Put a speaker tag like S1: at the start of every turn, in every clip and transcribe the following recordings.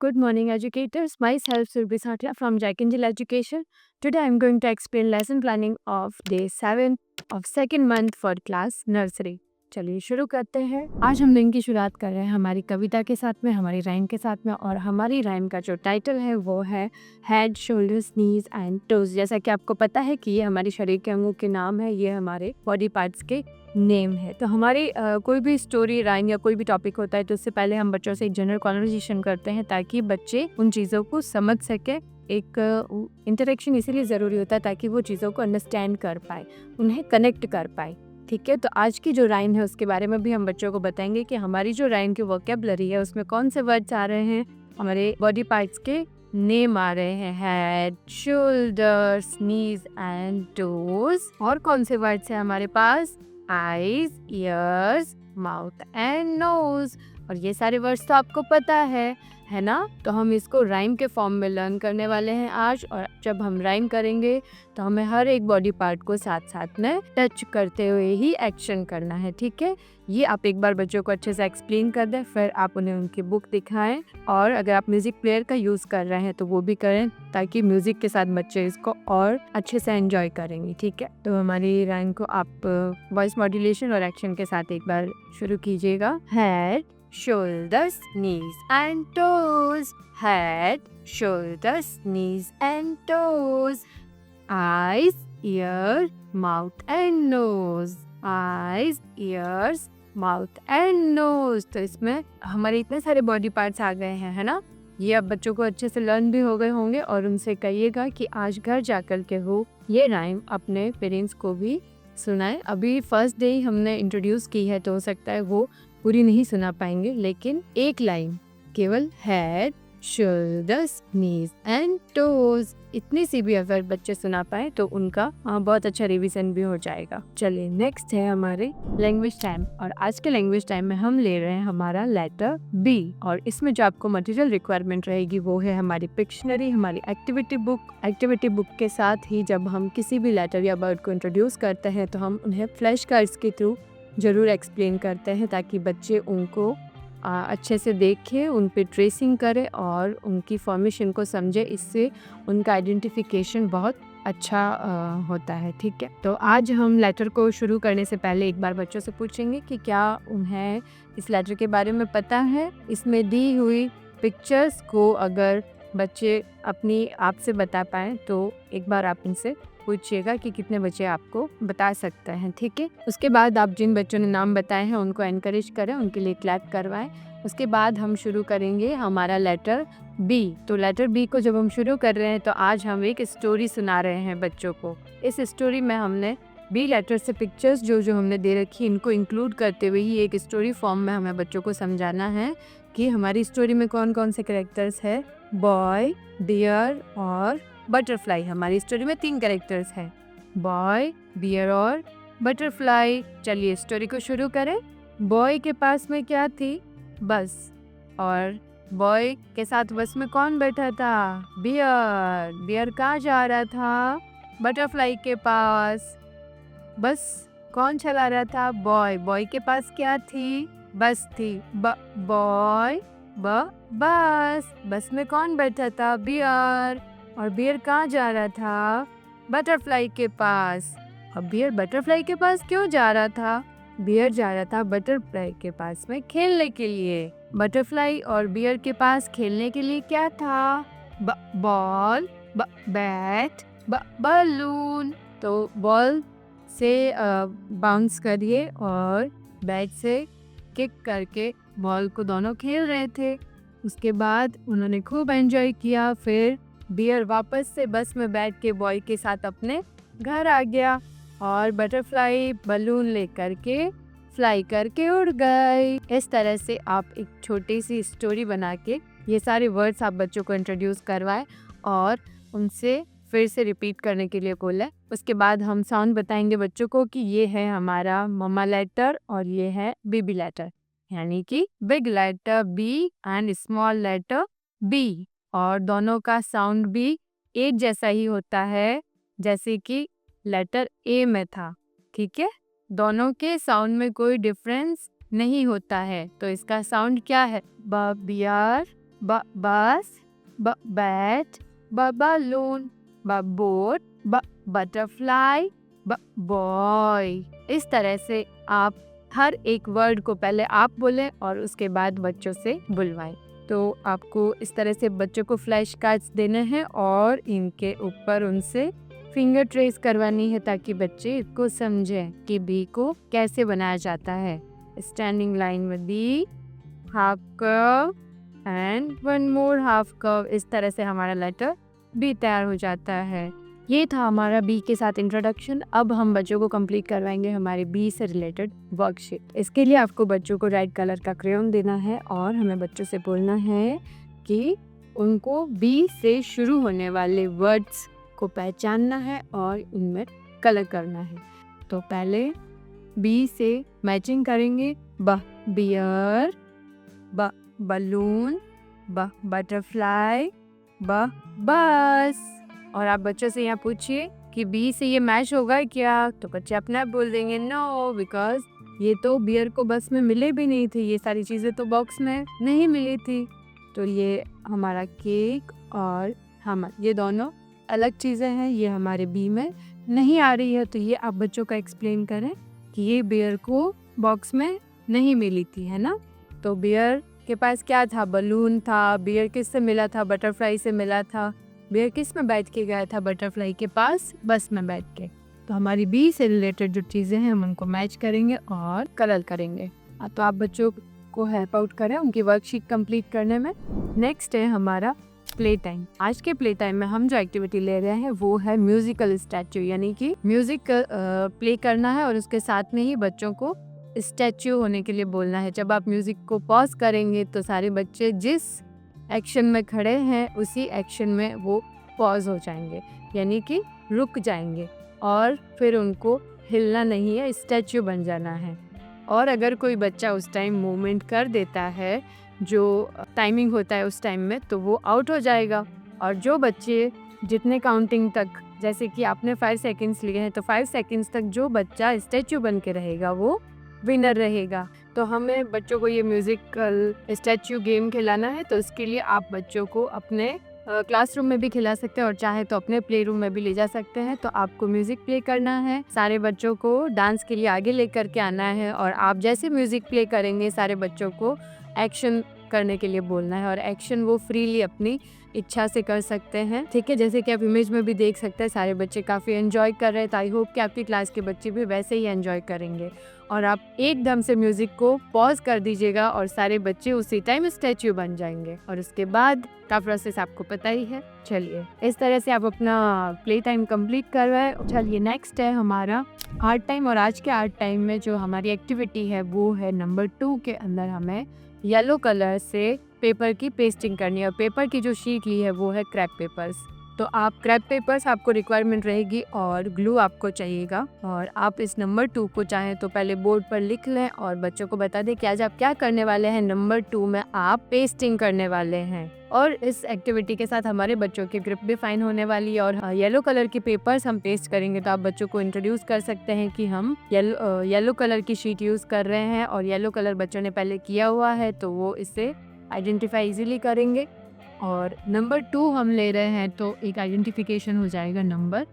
S1: Good morning, educators. Myself, Surbhi Satia from Jack Angel Education. Today, I'm going to explain lesson planning of day 7 of second month for class nursery. चलिए शुरू करते हैं। आज हम दिन की शुरुआत कर रहे हैं हमारी कविता के साथ में, हमारी राइम के साथ में, और हमारी राइम का जो टाइटल है वो है head, shoulders, knees and toes. जैसा कि आपको पता है कि ये हमारे शरीर के अंगों के नाम है, ये हमारे बॉडी पार्ट्स के नेम है। तो हमारी कोई भी स्टोरी, राइम या कोई भी टॉपिक होता है तो उससे पहले हम बच्चों से एक जनरल कॉन्वर्सेशन करते हैं ताकि बच्चे उन चीज़ों को समझ सके। एक इंटरेक्शन इसीलिए ज़रूरी होता है ताकि वो चीज़ों को अंडरस्टैंड कर पाए, उन्हें कनेक्ट कर पाए। ठीक है, तो आज की जो राइम है उसके बारे में भी हम बच्चों को बताएंगे कि हमारी जो राइम की वोकैबुलरी है उसमें कौन से वर्ड्स आ रहे हैं, हमारे बॉडी पार्ट्स के नेम आ रहे हैं, head, shoulders, knees and toes. और कौन से वर्ड्स हैं हमारे पास, eyes, ears, mouth and nose. और ये सारे वर्ड्स तो आपको पता है ना। तो हम इसको राइम के फॉर्म में लर्न करने वाले हैं आज। और जब हम राइम करेंगे तो हमें हर एक बॉडी पार्ट को साथ साथ में टच करते हुए ही एक्शन करना है। ठीक है, ये आप एक बार बच्चों को अच्छे से एक्सप्लेन कर दें, फिर आप उन्हें उनकी बुक दिखाएं। और अगर आप म्यूजिक प्लेयर का यूज़ कर रहे हैं तो वो भी करें ताकि म्यूजिक के साथ बच्चे इसको और अच्छे से एंजॉय करेंगे। ठीक है, तो हमारी राइम को आप वॉइस मॉड्यूलेशन और एक्शन के साथ एक बार शुरू कीजिएगा। Head, shoulders, knees and toes. Head, shoulders, knees and toes. Eyes, ears, mouth and nose. Eyes, ears, mouth and nose. तो इसमें हमारे इतने सारे बॉडी पार्ट्स आ गए हैं, है ना। ये अब बच्चों को अच्छे से लर्न भी हो गए होंगे और उनसे कहिएगा कि आज घर जाकर के वो ये राइम अपने पेरेंट्स को भी सुनाए। अभी फर्स्ट डे ही हमने इंट्रोड्यूस की है तो हो सकता है वो पूरी नहीं सुना पाएंगे, लेकिन एक लाइन केवल head, shoulders, knees and toes, इतनी सी भी अगर बच्चे सुना पाए तो उनका बहुत अच्छा रिवीजन भी हो जाएगा। चलिए नेक्स्ट है हमारे लैंग्वेज टाइम। और आज के लैंग्वेज टाइम में हम ले रहे हैं हमारा लेटर बी। और इसमें जो आपको मटेरियल रिक्वायरमेंट रहेगी वो है हमारी पिक्शनरी, हमारी एक्टिविटी बुक। एक्टिविटी बुक के साथ ही जब हम किसी भी लेटर या वर्ड को इंट्रोड्यूस करते हैं तो हम उन्हें फ्लैश कार्ड्स के थ्रू ज़रूर एक्सप्लेन करते हैं ताकि बच्चे उनको अच्छे से देखें, उन पे ट्रेसिंग करें और उनकी फॉर्मेशन को समझे। इससे उनका आइडेंटिफिकेशन बहुत अच्छा होता है। ठीक है, तो आज हम लेटर को शुरू करने से पहले एक बार बच्चों से पूछेंगे कि क्या उन्हें इस लेटर के बारे में पता है। इसमें दी हुई पिक्चर्स को अगर बच्चे अपनी आप से बता पाएँ तो एक बार आप इनसे पूछिएगा कि कितने बच्चे आपको बता सकते हैं। ठीक है, उसके बाद आप जिन बच्चों ने नाम बताए हैं उनको एनकरेज करें, उनके लिए क्लैप करवाएं। उसके बाद हम शुरू करेंगे हमारा लेटर बी। तो लेटर बी को जब हम शुरू कर रहे हैं तो आज हम एक स्टोरी सुना रहे हैं बच्चों को। इस स्टोरी में हमने बी लेटर से पिक्चर्स जो हमने दे रखी इनको इंक्लूड करते हुए ही एक स्टोरी फॉर्म में हमें बच्चों को समझाना है कि हमारी स्टोरी में कौन कौन से कैरेक्टर्स है। बॉय, बियर और बटरफ्लाई। हमारी स्टोरी में 3 कैरेक्टर्स हैं, बॉय, बियर और बटरफ्लाई। चलिए स्टोरी को शुरू करें। बॉय के पास में क्या थी, बस। और बॉय के साथ बस में कौन बैठा था, बियर। बियर कहाँ जा रहा था, बटरफ्लाई के पास। बस कौन चला रहा था, बॉय। बॉय के पास क्या थी, बस थी। बॉय बस में कौन बैठा था, बियर। और बियर कहाँ जा रहा था, बटरफ्लाई के पास। अब बियर बटरफ्लाई के पास क्यों जा रहा था, बियर जा रहा था बटरफ्लाई के पास में खेलने के लिए। बटरफ्लाई और बियर के पास खेलने के लिए क्या था, बॉल, बैट, बलून। तो बॉल से बाउंस करिए और बैट से किक करके बॉल को दोनों खेल रहे थे। उसके बाद उन्होंने खूब एंजॉय किया। फिर बियर वापस से बस में बैठ के बॉय के साथ अपने घर आ गया और बटरफ्लाई बलून लेकर के फ्लाई करके उड़ गई। इस तरह से आप एक छोटी सी स्टोरी बना के ये सारे वर्ड्स आप बच्चों को इंट्रोड्यूस करवाएं और उनसे फिर से रिपीट करने के लिए बोलें। उसके बाद हम साउंड बताएंगे बच्चों को कि ये है हमारा मम्मा लेटर और ये है बेबी लेटर, यानी कि big letter B and small letter B. और दोनों का साउंड भी एक जैसा ही होता है जैसे कि लेटर ए में था। ठीक है, दोनों के साउंड में कोई डिफरेंस नहीं होता है। तो इसका साउंड क्या है, beer, bus, bat, balloon, boat, butterfly, boy। इस तरह से आप हर एक वर्ड को पहले आप बोलें और उसके बाद बच्चों से बुलवाएं। तो आपको इस तरह से बच्चों को फ्लैश कार्ड्स देने हैं और इनके ऊपर उनसे फिंगर ट्रेस करवानी है ताकि बच्चे इसको समझें कि बी को कैसे बनाया जाता है। स्टैंडिंग लाइन में B, half curve and one more half curve. इस तरह से हमारा लेटर बी तैयार हो जाता है। ये था हमारा बी के साथ इंट्रोडक्शन। अब हम बच्चों को कंप्लीट करवाएंगे हमारे बी से रिलेटेड वर्कशीट। इसके लिए आपको बच्चों को रेड कलर का क्रेयॉन देना है और हमें बच्चों से बोलना है कि उनको बी से शुरू होने वाले वर्ड्स को पहचानना है और उनमें कलर करना है। तो पहले बी से मैचिंग करेंगे। बियर, बलून, बटरफ्लाई, बस। और आप बच्चों से यहाँ पूछिए कि बी से ये मैच होगा क्या, तो बच्चे अपना बोल देंगे नो, बिकॉज ये तो बियर को बस में मिले भी नहीं थे, ये सारी चीज़ें तो बॉक्स में नहीं मिली थी। तो ये हमारा केक और हम ये दोनों अलग चीज़ें हैं, ये हमारे बी में नहीं आ रही है। तो ये आप बच्चों का एक्सप्लेन करें कि ये बियर को बॉक्स में नहीं मिली थी, है ना। तो बियर के पास क्या था, बलून था। बियर किससे मिला था, बटरफ्लाई से मिला था। बियर किस में बैठ के गया था, बटरफ्लाई के पास बस में बैठ के। तो हमारी बी से रिलेटेड जो चीज़ें हैं हम उनको मैच करेंगे और कलर करेंगे। तो आप बच्चों को हेल्प आउट करें उनकी वर्कशीट कंप्लीट करने में। नेक्स्ट है हमारा प्ले टाइम। आज के प्ले टाइम में हम जो एक्टिविटी ले रहे हैं वो है म्यूजिकल स्टैचू, यानी कि म्यूजिक प्ले करना है और उसके साथ में ही बच्चों को स्टैचू होने के लिए बोलना है। जब आप म्यूजिक को पॉज करेंगे तो सारे बच्चे जिस एक्शन में खड़े हैं उसी एक्शन में वो पॉज हो जाएंगे, यानी कि रुक जाएंगे और फिर उनको हिलना नहीं है, स्टैचू बन जाना है। और अगर कोई बच्चा उस टाइम मूवमेंट कर देता है जो टाइमिंग होता है उस टाइम में, तो वो आउट हो जाएगा। और जो बच्चे जितने काउंटिंग तक, जैसे कि आपने 5 सेकंड्स लिए हैं, तो 5 सेकंड्स तक जो बच्चा स्टैचू बन के रहेगा वो विनर रहेगा। तो हमें बच्चों को ये म्यूजिकल स्टैचू गेम खिलाना है। तो इसके लिए आप बच्चों को अपने क्लासरूम में भी खिला सकते हैं और चाहे तो अपने प्ले रूम में भी ले जा सकते हैं। तो आपको म्यूजिक प्ले करना है, सारे बच्चों को डांस के लिए आगे लेकर के आना है और आप जैसे म्यूजिक प्ले करेंगे सारे बच्चों को एक्शन करने के लिए बोलना है और एक्शन वो फ्रीली अपनी इच्छा से कर सकते हैं। ठीक है, जैसे कि आप इमेज में भी देख सकते हैं सारे बच्चे काफ़ी एंजॉय कर रहे हैं। तो आई होप कि आपकी क्लास के बच्चे भी वैसे ही एंजॉय करेंगे। और आप एकदम से म्यूजिक को पॉज कर दीजिएगा और सारे बच्चे उसी टाइम स्टैच्यू बन जाएंगे और उसके बाद का प्रोसेस आपको पता ही है। चलिए इस तरह से आप अपना प्ले टाइम कंप्लीट कर रहे हैं। चलिए नेक्स्ट है हमारा आर्ट टाइम। और आज के आर्ट टाइम में जो हमारी एक्टिविटी है वो है नंबर 2 के अंदर हमें येलो कलर से पेपर की पेस्टिंग करनी है। और पेपर की जो शीट ली है वो है क्रैप पेपर्स। तो आप क्रैप पेपर्स आपको रिक्वायरमेंट रहेगी और ग्लू आपको चाहिएगा। और आप इस नंबर 2 को चाहें तो पहले बोर्ड पर लिख लें और बच्चों को बता दें कि आज आप क्या करने वाले हैं। नंबर 2 में आप पेस्टिंग करने वाले हैं। और इस एक्टिविटी के साथ हमारे बच्चों की ग्रिप भी फाइन होने वाली है। और येलो कलर के पेपर्स हम पेस्ट करेंगे। तो आप बच्चों को इंट्रोड्यूस कर सकते हैं कि हम येलो कलर की शीट यूज़ कर रहे हैं और येलो कलर बच्चों ने पहले किया हुआ है तो वो इससे आइडेंटिफाई इजीली करेंगे। और नंबर 2 हम ले रहे हैं तो एक आइडेंटिफिकेशन हो जाएगा नंबर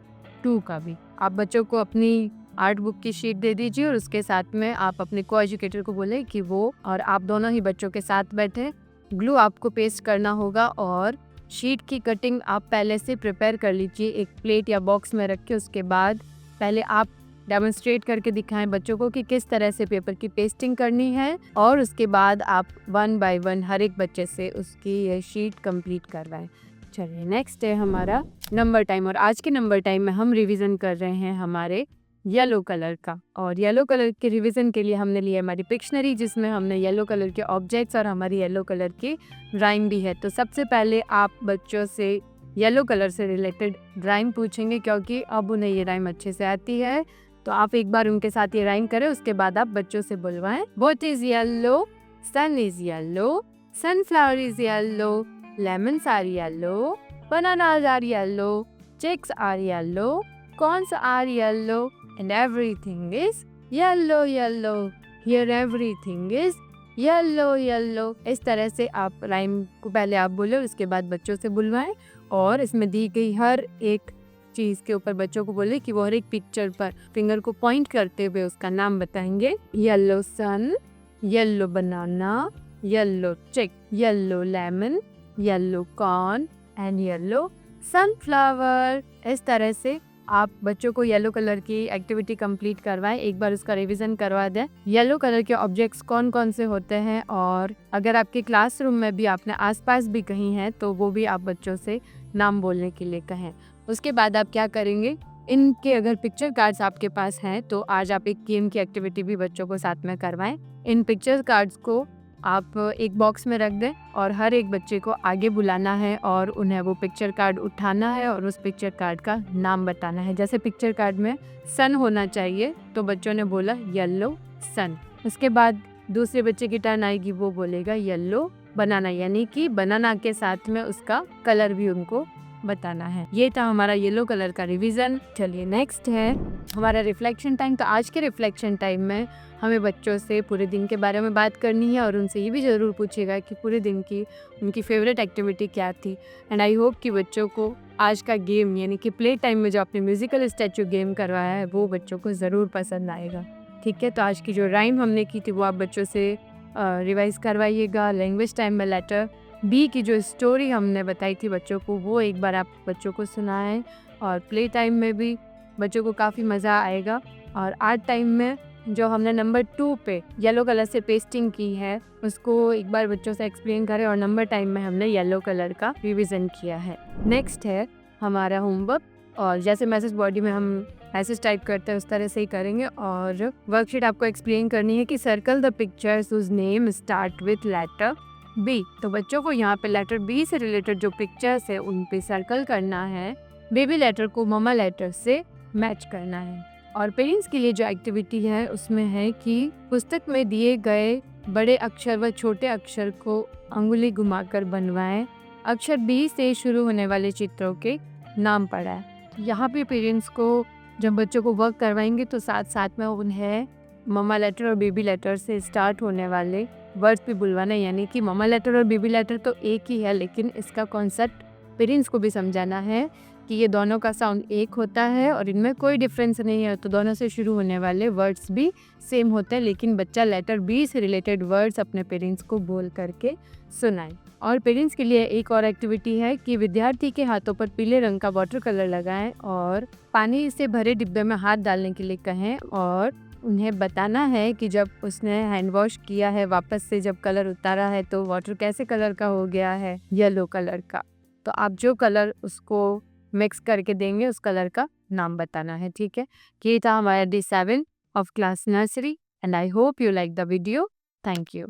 S1: 2 का भी। आप बच्चों को अपनी आर्ट बुक की शीट दे दीजिए और उसके साथ में आप अपने को एजुकेटर को बोले कि वो और आप दोनों ही बच्चों के साथ बैठे। ग्लू आपको पेस्ट करना होगा और शीट की कटिंग आप पहले से प्रिपेयर कर लीजिए एक प्लेट या बॉक्स में रख के। उसके बाद पहले आप डेमोन्स्ट्रेट करके दिखाएं बच्चों को कि किस तरह से पेपर की पेस्टिंग करनी है और उसके बाद आप 1 बाय 1 हर एक बच्चे से उसकी ये शीट कंप्लीट करवाएं। चलिए नेक्स्ट है हमारा नंबर टाइम। और आज के नंबर टाइम में हम रिवीजन कर रहे हैं हमारे येलो कलर का। और येलो कलर के रिवीजन के लिए हमने लिया हमारी पिक्शनरी जिसमें हमने येलो कलर के ऑब्जेक्ट्स और हमारी येलो कलर की राइम भी है। तो सबसे पहले आप बच्चों से येलो कलर से रिलेटेड राइम पूछेंगे क्योंकि अब उन्हें ये राइम अच्छे से आती है। तो आप एक बार उनके साथ ये राइम करें, उसके बाद आप बच्चों से बुलवाएं। What is yellow? Sun is yellow. Sunflower is yellow. Lemons are yellow. Bananas are yellow. Chicks are yellow. Corns are yellow. And everything is yellow, yellow. Here everything is yellow yellow. इस तरह से आप rhyme को पहले आप बोले, उसके बाद बच्चों से बुलवाएं और इसमें दी गई हर एक चीज़ के ऊपर बच्चों को बोले कि वो हर एक पिक्चर पर फिंगर को पॉइंट करते हुए उसका नाम बताएंगे। येलो सन, येलो बनाना, येलो चिक, yellow lemon, yellow corn and yellow sunflower. इस तरह से आप बच्चों को येलो कलर की एक्टिविटी कंप्लीट करवाएं, एक बार उसका रिवीजन करवा दें। येलो कलर के ऑब्जेक्ट्स कौन कौन से होते हैं, और अगर आपके क्लासरूम में भी आपने आसपास भी कहीं हैं तो वो भी आप बच्चों से नाम बोलने के लिए कहें। उसके बाद आप क्या करेंगे, इनके अगर पिक्चर कार्ड्स आपके पास हैं तो आज आप एक गेम की एक्टिविटी भी बच्चों को साथ में करवाएं। इन पिक्चर कार्ड्स को आप एक बॉक्स में रख दें और हर एक बच्चे को आगे बुलाना है और उन्हें वो पिक्चर कार्ड उठाना है और उस पिक्चर कार्ड का नाम बताना है। जैसे पिक्चर कार्ड में सन होना चाहिए तो बच्चों ने बोला येलो सन। उसके बाद दूसरे बच्चे की टर्न आएगी, वो बोलेगा येलो बनाना, यानी कि बनाना के साथ में उसका कलर भी उनको बताना है। ये था हमारा येलो कलर का रिवीजन। चलिए नेक्स्ट है हमारा रिफ्लेक्शन टाइम। तो आज के रिफ्लेक्शन टाइम में हमें बच्चों से पूरे दिन के बारे में बात करनी है और उनसे ये भी ज़रूर पूछेगा कि पूरे दिन की उनकी फेवरेट एक्टिविटी क्या थी। एंड आई होप कि बच्चों को आज का गेम यानी कि प्ले टाइम में जो आपने म्यूजिकल स्टैचू गेम करवाया है वो बच्चों को ज़रूर पसंद आएगा। ठीक है, तो आज की जो राइम हमने की थी वो आप बच्चों से रिवाइज करवाइएगा। लैंग्वेज टाइम में लेटर बी की जो स्टोरी हमने बताई थी बच्चों को वो एक बार आप बच्चों को सुनाएं, और प्ले टाइम में भी बच्चों को काफ़ी मज़ा आएगा। और आर्ट टाइम में जो हमने नंबर 2 पे येलो कलर से पेस्टिंग की है उसको एक बार बच्चों से एक्सप्लेन करें, और नंबर टाइम में हमने येलो कलर का रिवीजन किया है। नेक्स्ट है हमारा होमवर्क, और जैसे मैसेज बॉडी में हम मैसेज टाइप करते हैं उस तरह से ही करेंगे। और वर्कशीट आपको एक्सप्लेन करनी है कि circle the pictures whose name start with letter B. तो बच्चों को यहाँ पे लेटर बी से रिलेटेड जो पिक्चर्स है उन पे सर्कल करना है, बेबी लेटर को ममा लेटर से मैच करना है। और पेरेंट्स के लिए जो एक्टिविटी है उसमें है कि पुस्तक में दिए गए बड़े अक्षर व छोटे अक्षर को अंगुली घुमाकर बनवाएं। अक्षर बी से शुरू होने वाले चित्रों के नाम पढ़ाएं। यहाँ पे पेरेंट्स को जब बच्चों को वर्क करवाएंगे तो साथ साथ में उन्हें ममा लेटर और बेबी लेटर से स्टार्ट होने वाले वर्ड्स भी बुलवाना है। यानी कि ममा लेटर और बेबी लेटर तो एक ही है, लेकिन इसका कॉन्सेप्ट पेरेंट्स को भी समझाना है कि ये दोनों का साउंड एक होता है और इनमें कोई डिफरेंस नहीं है। तो दोनों से शुरू होने वाले वर्ड्स भी सेम होते हैं, लेकिन बच्चा लेटर बी से रिलेटेड वर्ड्स अपने पेरेंट्स को बोल करके सुनाए। और पेरेंट्स के लिए एक और एक्टिविटी है कि विद्यार्थी के हाथों पर पीले रंग का वाटर कलर लगाएं और पानी से भरे डिब्बे में हाथ डालने के लिए कहें, और उन्हें बताना है कि जब उसने हैंड वॉश किया है वापस से जब कलर उतारा है तो वाटर कैसे कलर का हो गया है, येलो कलर का। तो आप जो कलर उसको मिक्स करके देंगे उस कलर का नाम बताना है। ठीक है, ये था हमारा day 7 of class nursery and I hope you like the video. Thank you.